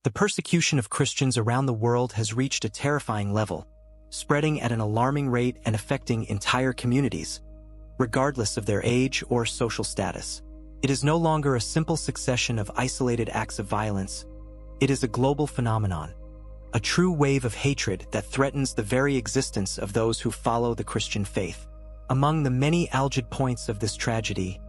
The persecution of Christians around the world has reached a terrifying level, spreading at an alarming rate and affecting entire communities, regardless of their age or social status. It is no longer a simple succession of isolated acts of violence. It is a global phenomenon, a true wave of hatred that threatens the very existence of those who follow the Christian faith. Among the many alleged points of this tragedy,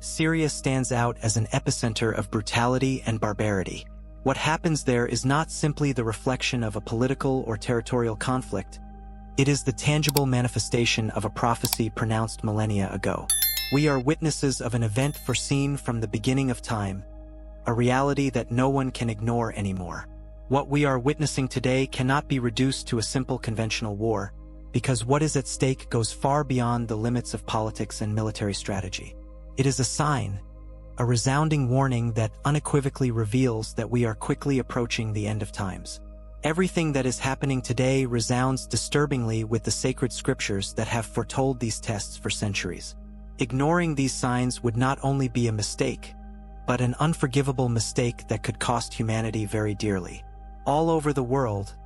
Syria stands out as an epicenter of brutality and barbarity. What happens there is not simply the reflection of a political or territorial conflict. It is the tangible manifestation of a prophecy pronounced millennia ago. We are witnesses of an event foreseen from the beginning of time, a reality that no one can ignore anymore. What we are witnessing today cannot be reduced to a simple conventional war, because what is at stake goes far beyond the limits of politics and military strategy. It is a sign, a resounding warning that unequivocally reveals that we are quickly approaching the end of times. Everything that is happening today resounds disturbingly with the sacred scriptures that have foretold these tests for centuries. Ignoring these signs would not only be a mistake, but an unforgivable mistake that could cost humanity very dearly. All over the world,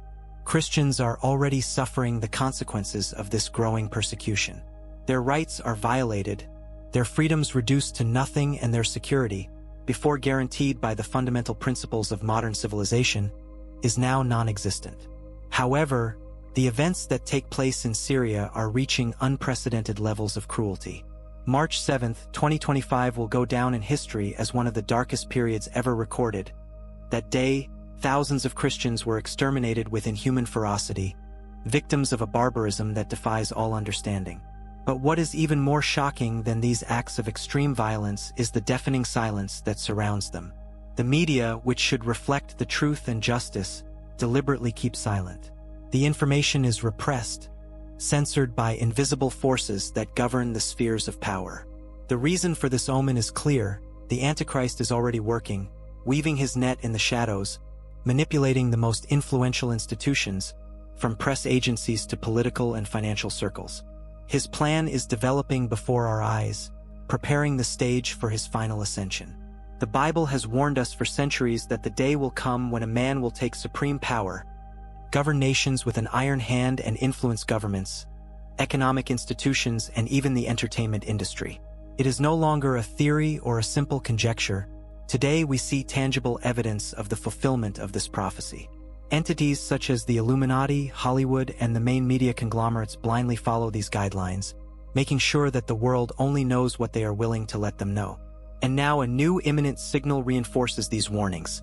Christians are already suffering the consequences of this growing persecution. Their rights are violated, their freedoms reduced to nothing, and their security, before guaranteed by the fundamental principles of modern civilization, is now non-existent. However, the events that take place in Syria are reaching unprecedented levels of cruelty. March 7, 2025 will go down in history as one of the darkest periods ever recorded. That day, thousands of Christians were exterminated with inhuman ferocity, victims of a barbarism that defies all understanding. But what is even more shocking than these acts of extreme violence is the deafening silence that surrounds them. The media, which should reflect the truth and justice, deliberately keeps silent. The information is repressed, censored by invisible forces that govern the spheres of power. The reason for this omen is clear. The Antichrist is already working, weaving his net in the shadows, manipulating the most influential institutions, from press agencies to political and financial circles. His plan is developing before our eyes, preparing the stage for his final ascension. The Bible has warned us for centuries that the day will come when a man will take supreme power, govern nations with an iron hand, and influence governments, economic institutions, and even the entertainment industry. It is no longer a theory or a simple conjecture. Today we see tangible evidence of the fulfillment of this prophecy. Entities such as the Illuminati, Hollywood, and the main media conglomerates blindly follow these guidelines, making sure that the world only knows what they are willing to let them know. And now a new imminent signal reinforces these warnings.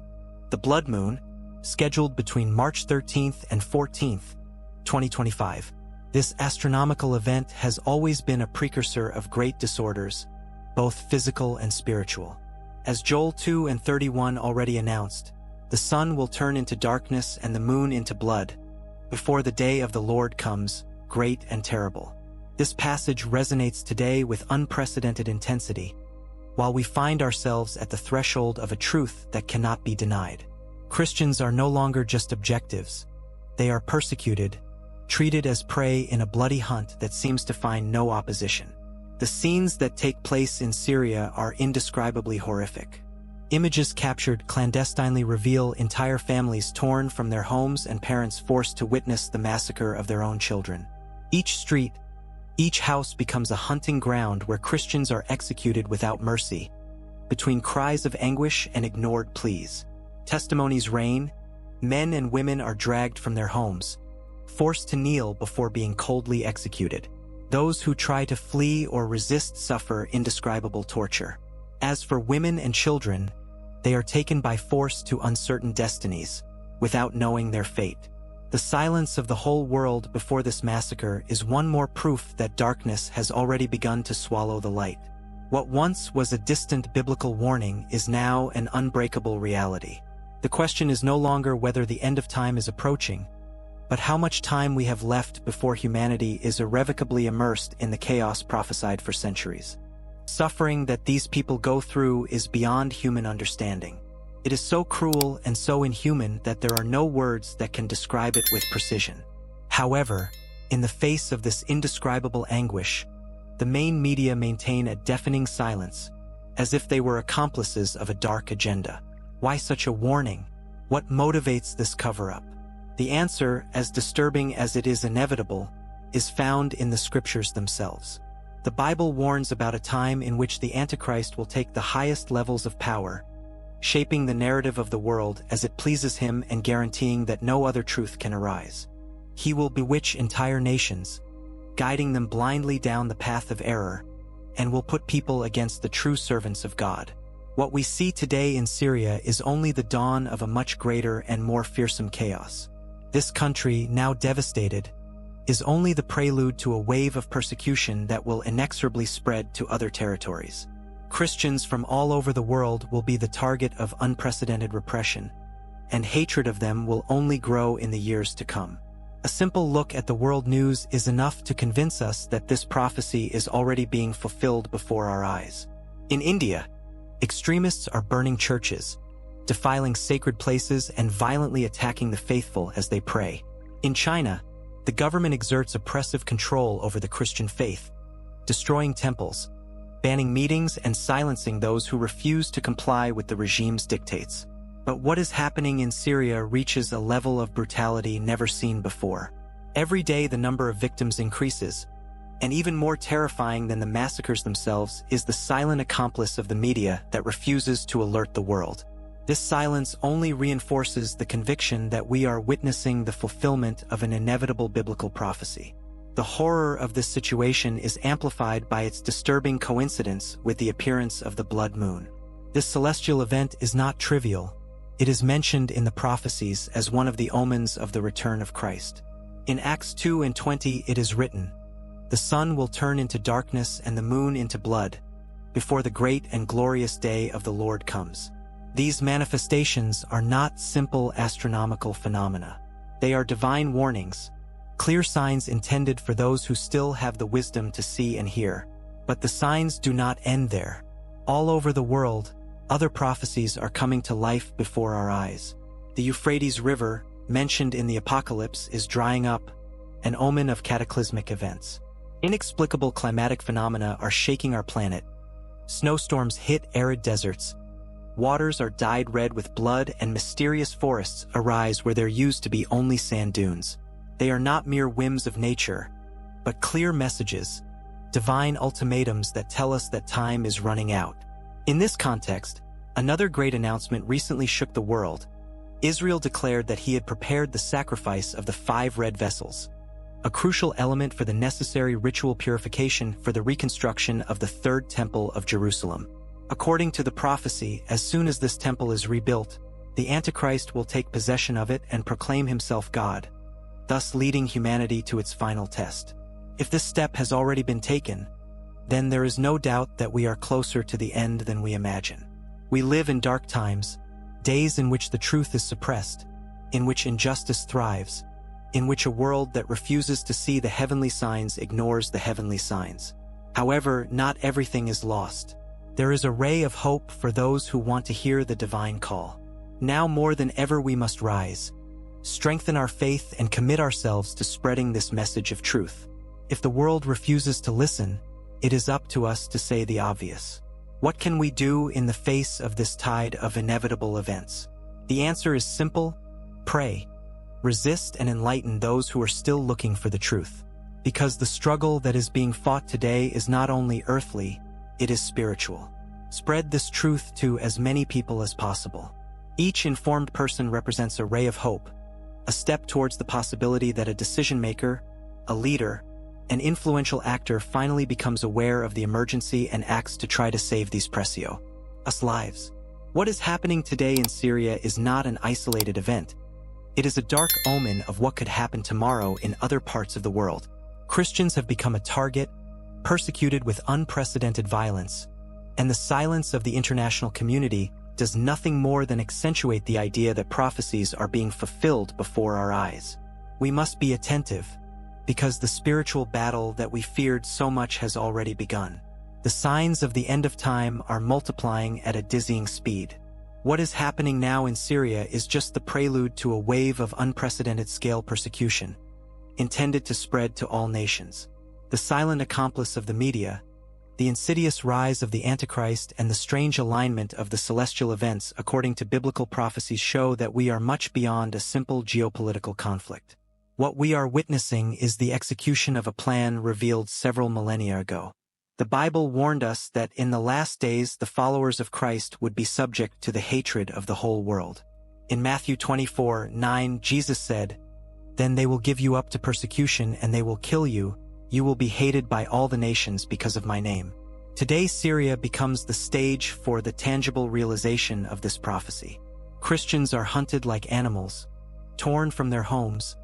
The blood moon, scheduled between March 13th and 14th, 2025. This astronomical event has always been a precursor of great disorders, both physical and spiritual. As Joel 2 and 31 already announced, the sun will turn into darkness and the moon into blood, before the day of the Lord comes, great and terrible. This passage resonates today with unprecedented intensity, while we find ourselves at the threshold of a truth that cannot be denied. Christians are no longer just objectives. They are persecuted, treated as prey in a bloody hunt that seems to find no opposition. The scenes that take place in Syria are indescribably horrific. Images captured clandestinely reveal entire families torn from their homes and parents forced to witness the massacre of their own children. Each street, each house becomes a hunting ground where Christians are executed without mercy, between cries of anguish and ignored pleas. Testimonies reign. Men and women are dragged from their homes, forced to kneel before being coldly executed. Those who try to flee or resist suffer indescribable torture. As for women and children, they are taken by force to uncertain destinies, without knowing their fate. The silence of the whole world before this massacre is one more proof that darkness has already begun to swallow the light. What once was a distant biblical warning is now an unbreakable reality. The question is no longer whether the end of time is approaching, but how much time we have left before humanity is irrevocably immersed in the chaos prophesied for centuries. Suffering that these people go through is beyond human understanding. It is so cruel and so inhuman that there are no words that can describe it with precision. However, in the face of this indescribable anguish, the main media maintain a deafening silence, as if they were accomplices of a dark agenda. Why such a warning? What motivates this cover-up? The answer, as disturbing as it is inevitable, is found in the scriptures themselves. The Bible warns about a time in which the Antichrist will take the highest levels of power, shaping the narrative of the world as it pleases him and guaranteeing that no other truth can arise. He will bewitch entire nations, guiding them blindly down the path of error, and will put people against the true servants of God. What we see today in Syria is only the dawn of a much greater and more fearsome chaos. This country, now devastated, is only the prelude to a wave of persecution that will inexorably spread to other territories. Christians from all over the world will be the target of unprecedented repression, and hatred of them will only grow in the years to come. A simple look at the world news is enough to convince us that this prophecy is already being fulfilled before our eyes. In India, extremists are burning churches, defiling sacred places, and violently attacking the faithful as they pray. In China, the government exerts oppressive control over the Christian faith, destroying temples, banning meetings, and silencing those who refuse to comply with the regime's dictates. But what is happening in Syria reaches a level of brutality never seen before. Every day the number of victims increases, and even more terrifying than the massacres themselves is the silent accomplice of the media that refuses to alert the world. This silence only reinforces the conviction that we are witnessing the fulfillment of an inevitable biblical prophecy. The horror of this situation is amplified by its disturbing coincidence with the appearance of the blood moon. This celestial event is not trivial. It is mentioned in the prophecies as one of the omens of the return of Christ. In Acts 2:20 it is written, "The sun will turn into darkness and the moon into blood, before the great and glorious day of the Lord comes." These manifestations are not simple astronomical phenomena. They are divine warnings, clear signs intended for those who still have the wisdom to see and hear. But the signs do not end there. All over the world, other prophecies are coming to life before our eyes. The Euphrates River, mentioned in the Apocalypse, is drying up, an omen of cataclysmic events. Inexplicable climatic phenomena are shaking our planet. Snowstorms hit arid deserts. Waters are dyed red with blood, and mysterious forests arise where there used to be only sand dunes. They are not mere whims of nature, but clear messages, divine ultimatums that tell us that time is running out. In this context, another great announcement recently shook the world. Israel declared that he had prepared the sacrifice of the 5 red vessels, a crucial element for the necessary ritual purification for the reconstruction of the Third Temple of Jerusalem. According to the prophecy, as soon as this temple is rebuilt, the Antichrist will take possession of it and proclaim himself God, thus leading humanity to its final test. If this step has already been taken, then there is no doubt that we are closer to the end than we imagine. We live in dark times, days in which the truth is suppressed, in which injustice thrives, in which a world that refuses to see the heavenly signs ignores the heavenly signs. However, not everything is lost. There is a ray of hope for those who want to hear the divine call. Now more than ever we must rise, strengthen our faith, and commit ourselves to spreading this message of truth. If the world refuses to listen, it is up to us to say the obvious. What can we do in the face of this tide of inevitable events? The answer is simple: pray. Resist and enlighten those who are still looking for the truth. Because the struggle that is being fought today is not only earthly, it is spiritual. Spread this truth to as many people as possible. Each informed person represents a ray of hope, a step towards the possibility that a decision-maker, a leader, an influential actor finally becomes aware of the emergency and acts to try to save these precious lives. What is happening today in Syria is not an isolated event. It is a dark omen of what could happen tomorrow in other parts of the world. Christians have become a target, persecuted with unprecedented violence, and the silence of the international community does nothing more than accentuate the idea that prophecies are being fulfilled before our eyes. We must be attentive, because the spiritual battle that we feared so much has already begun. The signs of the end of time are multiplying at a dizzying speed. What is happening now in Syria is just the prelude to a wave of unprecedented scale persecution, intended to spread to all nations. The silent accomplice of the media, the insidious rise of the Antichrist and the strange alignment of the celestial events according to biblical prophecies show that we are much beyond a simple geopolitical conflict. What we are witnessing is the execution of a plan revealed several millennia ago. The Bible warned us that in the last days the followers of Christ would be subject to the hatred of the whole world. In Matthew 24:9, Jesus said, "Then they will give you up to persecution and they will kill you. You will be hated by all the nations because of my name." Today, Syria becomes the stage for the tangible realization of this prophecy. Christians are hunted like animals, torn from their homes,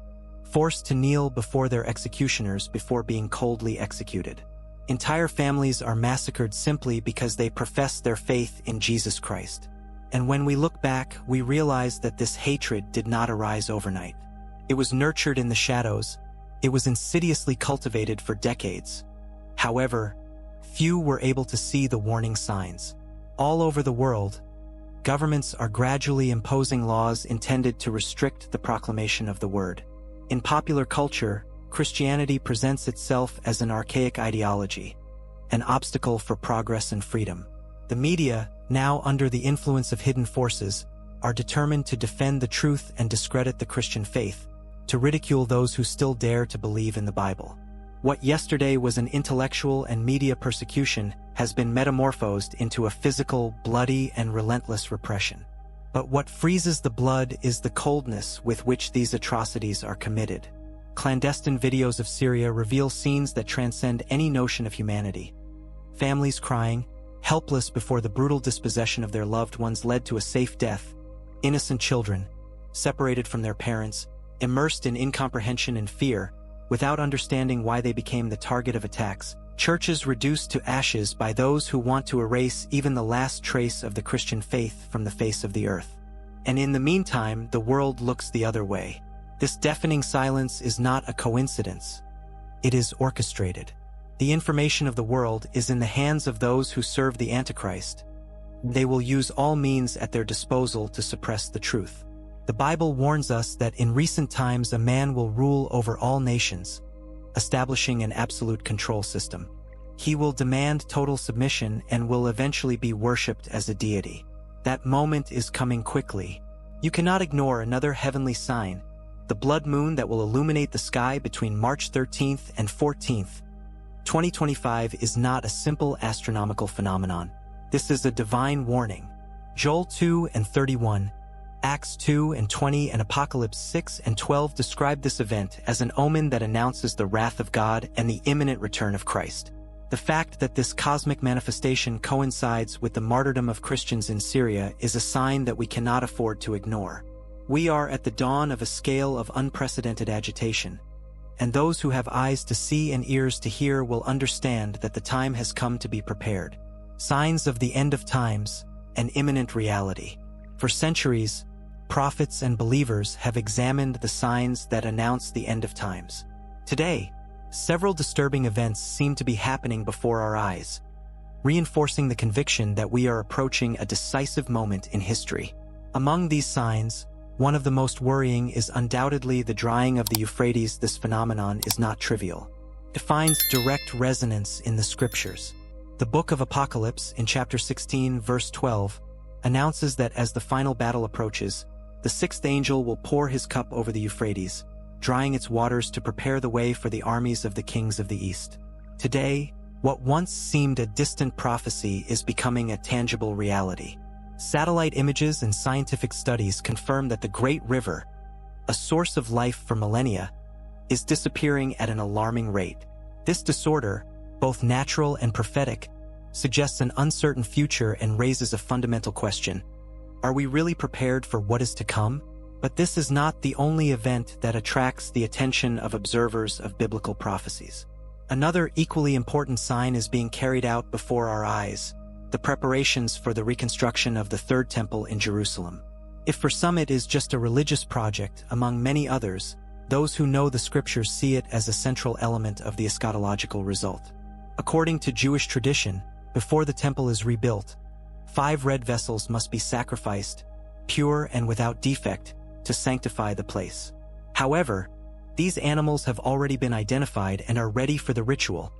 forced to kneel before their executioners before being coldly executed. Entire families are massacred simply because they profess their faith in Jesus Christ. And when we look back, we realize that this hatred did not arise overnight. It was nurtured in the shadows. It was insidiously cultivated for decades. However, few were able to see the warning signs. All over the world, governments are gradually imposing laws intended to restrict the proclamation of the word. In popular culture, Christianity presents itself as an archaic ideology, an obstacle for progress and freedom. The media, now under the influence of hidden forces, are determined to defend the truth and discredit the Christian faith, to ridicule those who still dare to believe in the Bible. What yesterday was an intellectual and media persecution has been metamorphosed into a physical, bloody, and relentless repression. But what freezes the blood is the coldness with which these atrocities are committed. Clandestine videos of Syria reveal scenes that transcend any notion of humanity. Families crying, helpless before the brutal dispossession of their loved ones led to a safe death. Innocent children, separated from their parents, immersed in incomprehension and fear, without understanding why they became the target of attacks. Churches reduced to ashes by those who want to erase even the last trace of the Christian faith from the face of the earth. And in the meantime, the world looks the other way. This deafening silence is not a coincidence. It is orchestrated. The information of the world is in the hands of those who serve the Antichrist. They will use all means at their disposal to suppress the truth. The Bible warns us that in recent times a man will rule over all nations, establishing an absolute control system. He will demand total submission and will eventually be worshipped as a deity. That moment is coming quickly. You cannot ignore another heavenly sign, the blood moon that will illuminate the sky between March 13th and 14th. 2025 is not a simple astronomical phenomenon. This is a divine warning. Joel 2:31, Acts 2:20, and Apocalypse 6:12 describe this event as an omen that announces the wrath of God and the imminent return of Christ. The fact that this cosmic manifestation coincides with the martyrdom of Christians in Syria is a sign that we cannot afford to ignore. We are at the dawn of a scale of unprecedented agitation, and those who have eyes to see and ears to hear will understand that the time has come to be prepared. Signs of the end of times, an imminent reality. For centuries, prophets and believers have examined the signs that announce the end of times. Today, several disturbing events seem to be happening before our eyes, reinforcing the conviction that we are approaching a decisive moment in history. Among these signs, one of the most worrying is undoubtedly the drying of the Euphrates. This phenomenon is not trivial. It finds direct resonance in the scriptures. The book of Apocalypse, in chapter 16, verse 12, announces that as the final battle approaches, the sixth angel will pour his cup over the Euphrates, drying its waters to prepare the way for the armies of the kings of the east. Today, what once seemed a distant prophecy is becoming a tangible reality. Satellite images and scientific studies confirm that the Great River, a source of life for millennia, is disappearing at an alarming rate. This disorder, both natural and prophetic, suggests an uncertain future and raises a fundamental question. Are we really prepared for what is to come? But this is not the only event that attracts the attention of observers of biblical prophecies. Another equally important sign is being carried out before our eyes: the preparations for the reconstruction of the Third Temple in Jerusalem. If for some it is just a religious project, among many others, those who know the scriptures see it as a central element of the eschatological result. According to Jewish tradition, before the temple is rebuilt, 5 red vessels must be sacrificed, pure and without defect, to sanctify the place. However, these animals have already been identified and are ready for the ritual.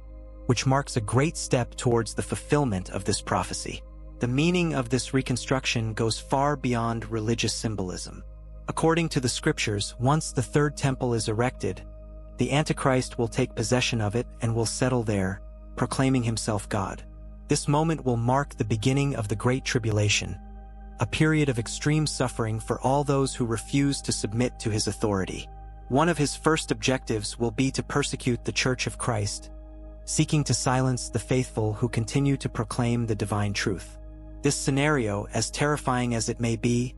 which marks a great step towards the fulfillment of this prophecy. The meaning of this reconstruction goes far beyond religious symbolism. According to the scriptures, once the third temple is erected, the Antichrist will take possession of it and will settle there, proclaiming himself God. This moment will mark the beginning of the Great Tribulation, a period of extreme suffering for all those who refuse to submit to his authority. One of his first objectives will be to persecute the Church of Christ, seeking to silence the faithful who continue to proclaim the divine truth. This scenario, as terrifying as it may be,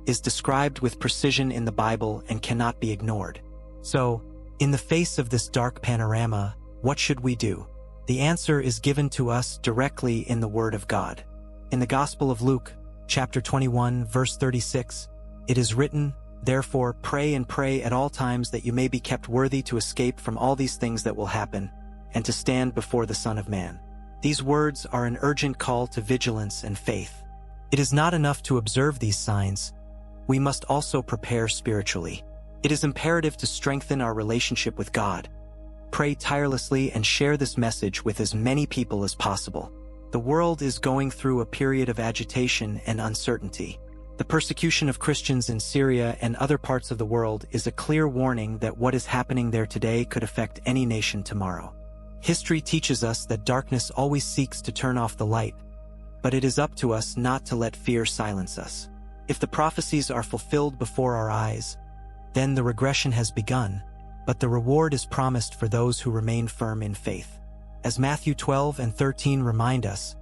is described with precision in the Bible and cannot be ignored. So, in the face of this dark panorama, what should we do? The answer is given to us directly in the Word of God. In the Gospel of Luke, chapter 21, verse 36, it is written, "Therefore pray and pray at all times that you may be kept worthy to escape from all these things that will happen, and to stand before the Son of Man." These words are an urgent call to vigilance and faith. It is not enough to observe these signs. We must also prepare spiritually. It is imperative to strengthen our relationship with God. Pray tirelessly and share this message with as many people as possible. The world is going through a period of agitation and uncertainty. The persecution of Christians in Syria and other parts of the world is a clear warning that what is happening there today could affect any nation tomorrow. History teaches us that darkness always seeks to turn off the light, but it is up to us not to let fear silence us. If the prophecies are fulfilled before our eyes, then the regression has begun, but the reward is promised for those who remain firm in faith. As Matthew 12 and 13 remind us,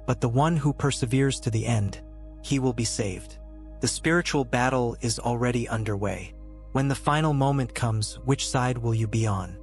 "But the one who perseveres to the end, he will be saved." The spiritual battle is already underway. When the final moment comes, which side will you be on?